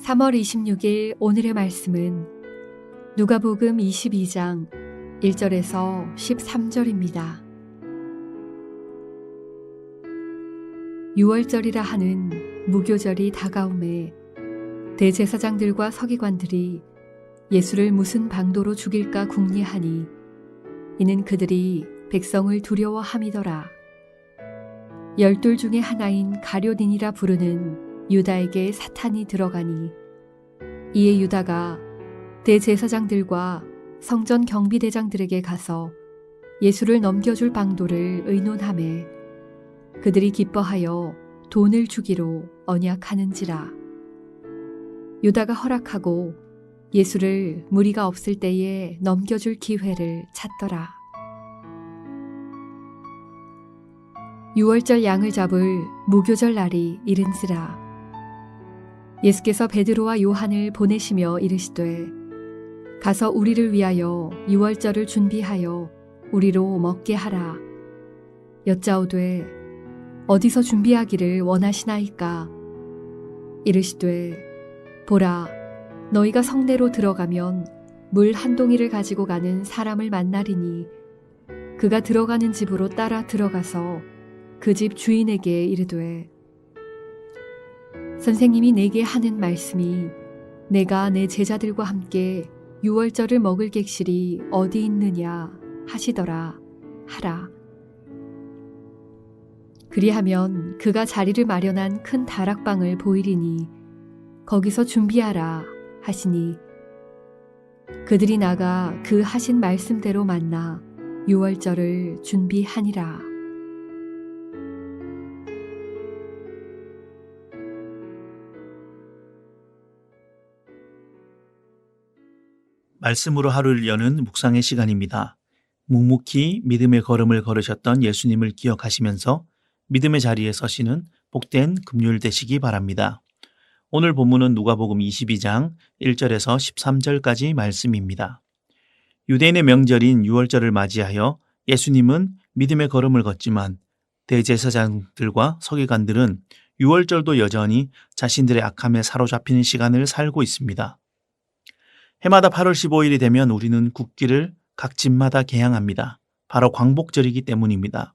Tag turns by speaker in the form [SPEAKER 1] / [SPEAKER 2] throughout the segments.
[SPEAKER 1] 3월 26일 오늘의 말씀은 누가복음 22장 1절에서 13절입니다. 6월절이라 하는 무교절이 다가오매 대제사장들과 서기관들이 예수를 무슨 방도로 죽일까 궁리하니 이는 그들이 백성을 두려워함이더라. 12 중에 하나인 가룟인이라 부르는 유다에게 사탄이 들어가니 이에 유다가 대제사장들과 성전 경비대장들에게 가서 예수를 넘겨줄 방도를 의논하매 그들이 기뻐하여 돈을 주기로 언약하는지라. 유다가 허락하고 예수를 무리가 없을 때에 넘겨줄 기회를 찾더라. 6월절 양을 잡을 무교절 날이 이른지라. 예수께서 베드로와 요한을 보내시며 이르시되 가서 우리를 위하여 6월절을 준비하여 우리로 먹게 하라. 여짜오되 어디서 준비하기를 원하시나이까? 이르시되 보라, 너희가 성내로 들어가면 물 한 동이를 가지고 가는 사람을 만나리니 그가 들어가는 집으로 따라 들어가서 그 집 주인에게 이르되 선생님이 내게 하는 말씀이 내가 내 제자들과 함께 6월절을 먹을 객실이 어디 있느냐 하시더라 하라. 그리하면 그가 자리를 마련한 큰 다락방을 보이리니 거기서 준비하라 하시니 그들이 나가 그 하신 말씀대로 만나 6월절을 준비하니라.
[SPEAKER 2] 말씀으로 하루를 여는 묵상의 시간입니다. 묵묵히 믿음의 걸음을 걸으셨던 예수님을 기억하시면서 믿음의 자리에 서시는 복된 금요일 되시기 바랍니다. 오늘 본문은 누가복음 22장 1절에서 13절까지 말씀입니다. 유대인의 명절인 유월절을 맞이하여 예수님은 믿음의 걸음을 걷지만 대제사장들과 서기관들은 유월절도 여전히 자신들의 악함에 사로잡히는 시간을 살고 있습니다. 해마다 8월 15일이 되면 우리는 국기를 각 집마다 개양합니다. 바로 광복절이기 때문입니다.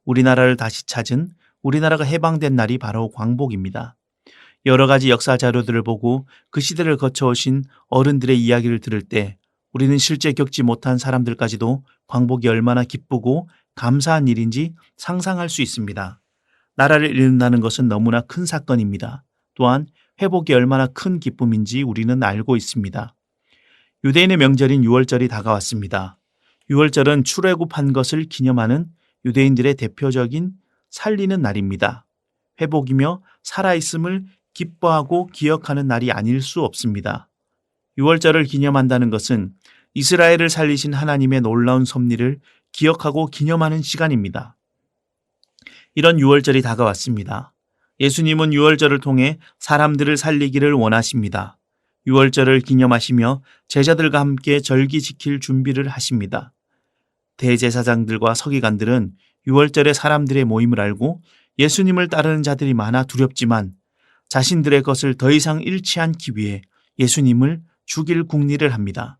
[SPEAKER 2] 우리나라를 다시 찾은 우리나라가 해방된 날이 바로 광복입니다. 여러 가지 역사 자료들을 보고 그 시대를 거쳐오신 어른들의 이야기를 들을 때 우리는 실제 겪지 못한 사람들까지도 광복이 얼마나 기쁘고 감사한 일인지 상상할 수 있습니다. 나라를 잃는다는 것은 너무나 큰 사건입니다. 또한 회복이 얼마나 큰 기쁨인지 우리는 알고 있습니다. 유대인의 명절인 유월절이 다가왔습니다. 유월절은 출애굽한 것을 기념하는 유대인들의 대표적인 살리는 날입니다. 회복이며 살아있음을 기뻐하고 기억하는 날이 아닐 수 없습니다. 유월절을 기념한다는 것은 이스라엘을 살리신 하나님의 놀라운 섭리를 기억하고 기념하는 시간입니다. 이런 유월절이 다가왔습니다. 예수님은 유월절을 통해 사람들을 살리기를 원하십니다. 유월절을 기념하시며 제자들과 함께 절기 지킬 준비를 하십니다. 대제사장들과 서기관들은 유월절에 사람들의 모임을 알고 예수님을 따르는 자들이 많아 두렵지만 자신들의 것을 더 이상 잃지 않기 위해 예수님을 죽일 궁리를 합니다.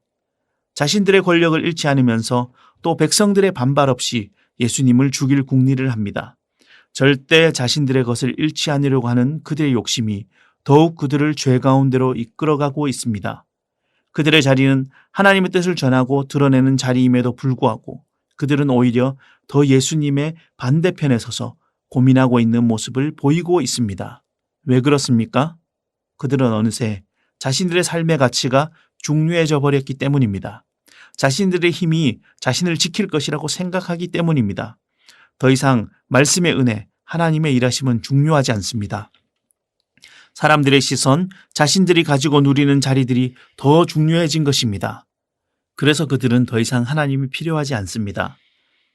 [SPEAKER 2] 자신들의 권력을 잃지 않으면서 또 백성들의 반발 없이 예수님을 죽일 궁리를 합니다. 절대 자신들의 것을 잃지 않으려고 하는 그들의 욕심이 더욱 그들을 죄 가운데로 이끌어가고 있습니다. 그들의 자리는 하나님의 뜻을 전하고 드러내는 자리임에도 불구하고 그들은 오히려 더 예수님의 반대편에 서서 고민하고 있는 모습을 보이고 있습니다. 왜 그렇습니까? 그들은 어느새 자신들의 삶의 가치가 중요해져 버렸기 때문입니다. 자신들의 힘이 자신을 지킬 것이라고 생각하기 때문입니다. 더 이상 말씀의 은혜, 하나님의 일하심은 중요하지 않습니다. 사람들의 시선, 자신들이 가지고 누리는 자리들이 더 중요해진 것입니다. 그래서 그들은 더 이상 하나님이 필요하지 않습니다.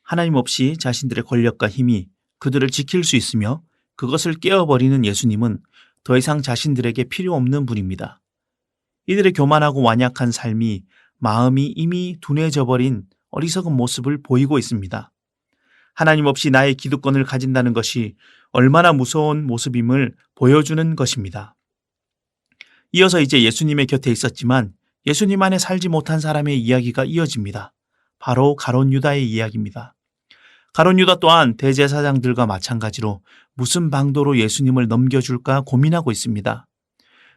[SPEAKER 2] 하나님 없이 자신들의 권력과 힘이 그들을 지킬 수 있으며 그것을 깨어버리는 예수님은 더 이상 자신들에게 필요 없는 분입니다. 이들의 교만하고 완약한 삶이 마음이 이미 둔해져 버린 어리석은 모습을 보이고 있습니다. 하나님 없이 나의 기득권을 가진다는 것이 얼마나 무서운 모습임을 보여주는 것입니다. 이어서 이제 예수님의 곁에 있었지만 예수님 안에 살지 못한 사람의 이야기가 이어집니다. 바로 가룟 유다의 이야기입니다. 가룟 유다 또한 대제사장들과 마찬가지로 무슨 방도로 예수님을 넘겨줄까 고민하고 있습니다.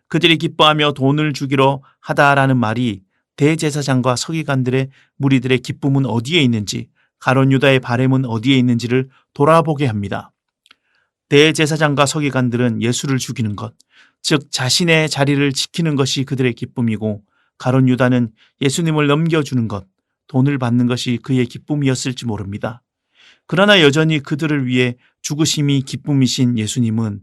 [SPEAKER 2] 그들이 기뻐하며 돈을 주기로 하다라는 말이 대제사장과 서기관들의 무리들의 기쁨은 어디에 있는지, 가룟 유다의 바램은 어디에 있는지를 돌아보게 합니다. 대제사장과 서기관들은 예수를 죽이는 것, 즉 자신의 자리를 지키는 것이 그들의 기쁨이고, 가룟 유다는 예수님을 넘겨주는 것, 돈을 받는 것이 그의 기쁨이었을지 모릅니다. 그러나 여전히 그들을 위해 죽으심이 기쁨이신 예수님은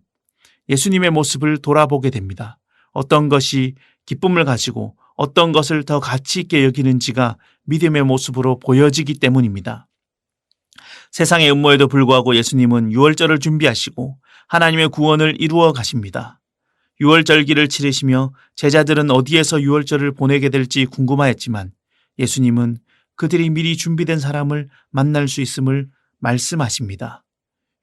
[SPEAKER 2] 예수님의 모습을 돌아보게 됩니다. 어떤 것이 기쁨을 가지고 어떤 것을 더 가치 있게 여기는지가 믿음의 모습으로 보여지기 때문입니다. 세상의 음모에도 불구하고 예수님은 유월절을 준비하시고 하나님의 구원을 이루어 가십니다. 유월절기를 치르시며 제자들은 어디에서 유월절을 보내게 될지 궁금하였지만 예수님은 그들이 미리 준비된 사람을 만날 수 있음을 말씀하십니다.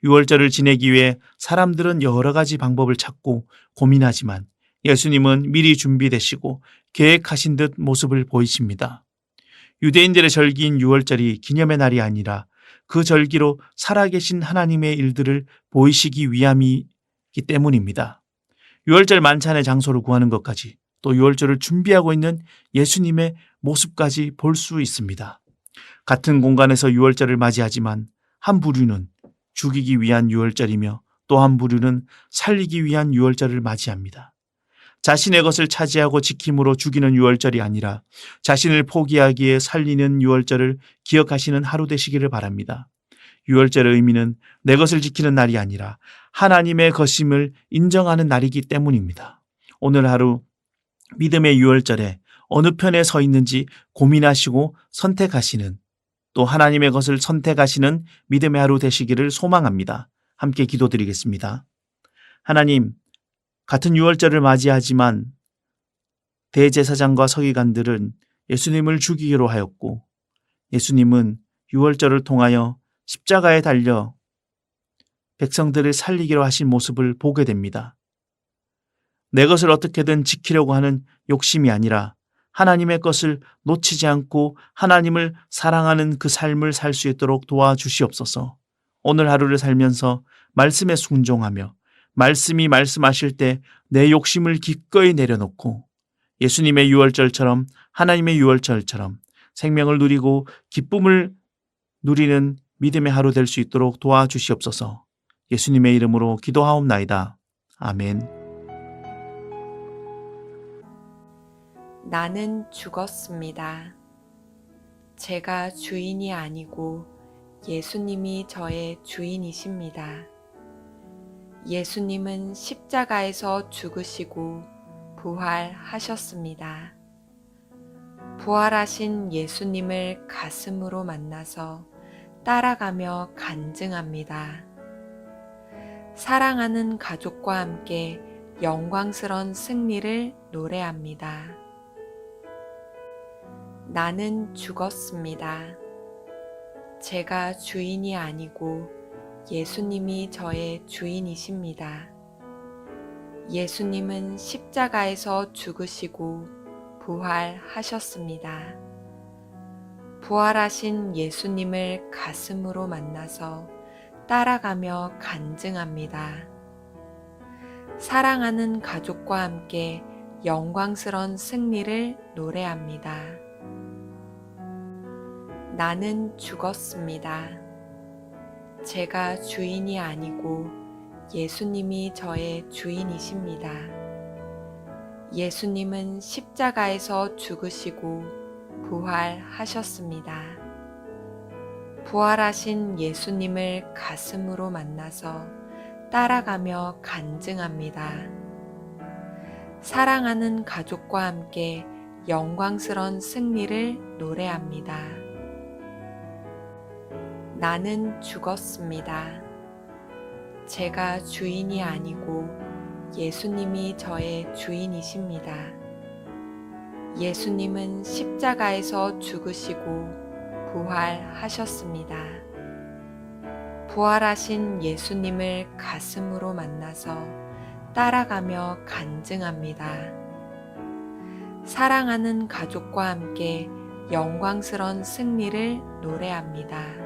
[SPEAKER 2] 유월절을 지내기 위해 사람들은 여러 가지 방법을 찾고 고민하지만 예수님은 미리 준비되시고 계획하신 듯 모습을 보이십니다. 유대인들의 절기인 유월절이 기념의 날이 아니라 그 절기로 살아계신 하나님의 일들을 보이시기 위함이기 때문입니다. 유월절 만찬의 장소를 구하는 것까지 또 유월절을 준비하고 있는 예수님의 모습까지 볼 수 있습니다. 같은 공간에서 유월절을 맞이하지만 한 부류는 죽이기 위한 유월절이며 또 한 부류는 살리기 위한 유월절을 맞이합니다. 자신의 것을 차지하고 지킴으로 죽이는 유월절이 아니라 자신을 포기하기에 살리는 유월절을 기억하시는 하루 되시기를 바랍니다. 유월절의 의미는 내 것을 지키는 날이 아니라 하나님의 것임을 인정하는 날이기 때문입니다. 오늘 하루 믿음의 유월절에 어느 편에 서 있는지 고민하시고 선택하시는, 또 하나님의 것을 선택하시는 믿음의 하루 되시기를 소망합니다. 함께 기도드리겠습니다. 하나님, 같은 유월절을 맞이하지만 대제사장과 서기관들은 예수님을 죽이기로 하였고 예수님은 유월절을 통하여 십자가에 달려 백성들을 살리기로 하신 모습을 보게 됩니다. 내 것을 어떻게든 지키려고 하는 욕심이 아니라 하나님의 것을 놓치지 않고 하나님을 사랑하는 그 삶을 살 수 있도록 도와주시옵소서. 오늘 하루를 살면서 말씀에 순종하며 말씀이 말씀하실 때 내 욕심을 기꺼이 내려놓고 예수님의 유월절처럼 하나님의 유월절처럼 생명을 누리고 기쁨을 누리는 믿음의 하루 될 수 있도록 도와주시옵소서. 예수님의 이름으로 기도하옵나이다. 아멘.
[SPEAKER 3] 나는 죽었습니다. 제가 주인이 아니고 예수님이 저의 주인이십니다. 예수님은 십자가에서 죽으시고 부활하셨습니다. 부활하신 예수님을 가슴으로 만나서 따라가며 간증합니다. 사랑하는 가족과 함께 영광스러운 승리를 노래합니다. 나는 죽었습니다. 제가 주인이 아니고 예수님이 저의 주인이십니다. 예수님은 십자가에서 죽으시고 부활하셨습니다. 부활하신 예수님을 가슴으로 만나서 따라가며 간증합니다. 사랑하는 가족과 함께 영광스러운 승리를 노래합니다. 나는 죽었습니다. 제가 주인이 아니고 예수님이 저의 주인이십니다. 예수님은 십자가에서 죽으시고 부활하셨습니다. 부활하신 예수님을 가슴으로 만나서 따라가며 간증합니다. 사랑하는 가족과 함께 영광스러운 승리를 노래합니다. 나는 죽었습니다. 제가 주인이 아니고 예수님이 저의 주인이십니다. 예수님은 십자가에서 죽으시고 부활하셨습니다. 부활하신 예수님을 가슴으로 만나서 따라가며 간증합니다. 사랑하는 가족과 함께 영광스런 승리를 노래합니다.